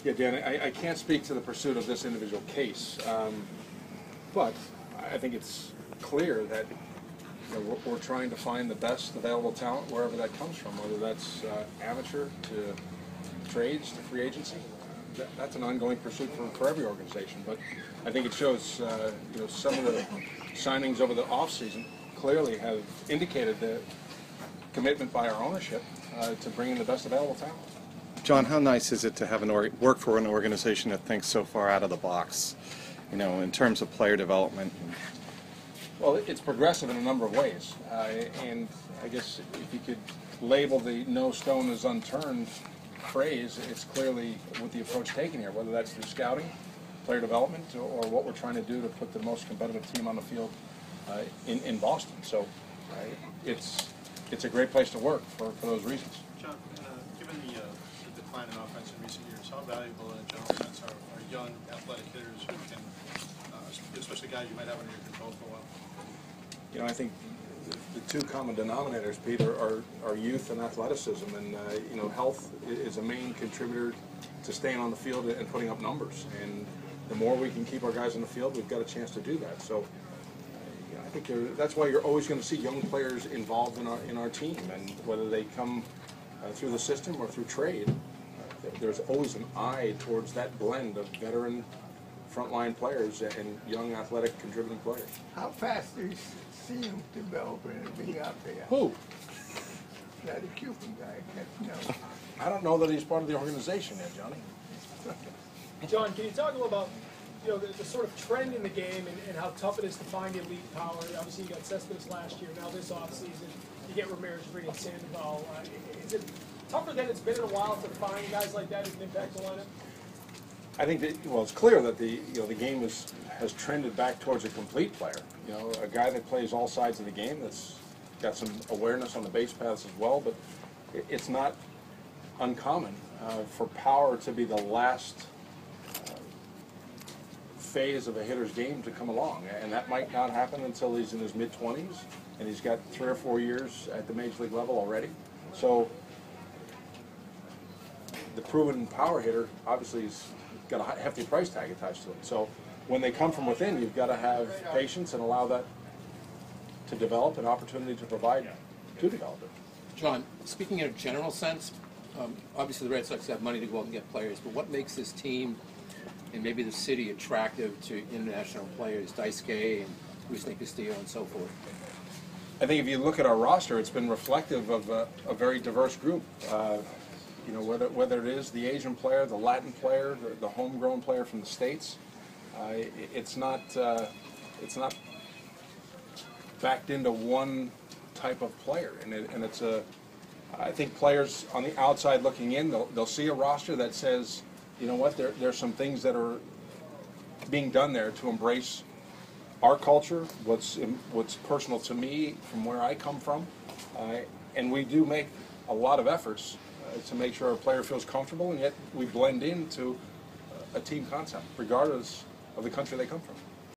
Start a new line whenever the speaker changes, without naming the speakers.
Yeah, Dan, I can't speak to the pursuit of this individual case, but I think it's clear that we're trying to find the best available talent wherever that comes from, whether that's amateur to trades to free agency. That's an ongoing pursuit for every organization. But I think it shows, some of the signings over the offseason clearly have indicated the commitment by our ownership to bring in the best available talent.
John, how nice is it to have work for an organization that thinks so far out of the box, in terms of player development?
Well, it's progressive in a number of ways, and I guess if you could label the "no stone is unturned" phrase, it's clearly with the approach taken here, whether that's through scouting, player development, or what we're trying to do to put the most competitive team on the field in Boston. So it's a great place to work for those reasons.
John, given the decline in offense in recent years, how valuable in a general sense are young athletic hitters who can, especially guys you might have under your control for a while?
I think the two common denominators, Peter, are youth and athleticism, and health is a main contributor to staying on the field and putting up numbers. And the more we can keep our guys on the field, we've got a chance to do that. So I think that's why you're always going to see young players involved in our team, and whether they come through the system or through trade, there's always an eye towards that blend of veteran frontline players and young athletic contributing players.
How fast do you see him developing and being out there?
Who?
That a Cuban guy.
I don't know that he's part of the organization yet, Johnny.
John, can you talk a little about the sort of trend in the game and how tough it is to find elite power? Obviously, you got Cespedes last year. Now this offseason, you get Ramirez, bringing Sandoval. Is it tougher than it's been in a while to find guys like that who can impact the lineup?
I think that, it's clear that the game has trended back towards a complete player. A guy that plays all sides of the game, that's got some awareness on the base paths as well. But it's not uncommon for power to be the last phase of a hitter's game to come along, and that might not happen until he's in his mid-20s, and he's got 3 or 4 years at the major league level already. So the proven power hitter obviously has got a hefty price tag attached to it. So when they come from within, you've got to have patience and allow that to develop, an opportunity to provide to develop it.
John, speaking in a general sense, obviously the Red Sox have money to go out and get players, but what makes this team and maybe the city attractive to international players, Daisuke and Rusney Castillo and so forth?
I think if you look at our roster, it's been reflective of a very diverse group. Whether it is the Asian player, the Latin player, the homegrown player from the States, it's not backed into one type of player, and it's I think players on the outside looking in, they'll see a roster that says, there's some things that are being done there to embrace our culture, what's personal to me from where I come from, and we do make a lot of efforts to make sure a player feels comfortable, and yet we blend into a team concept, regardless of the country they come from.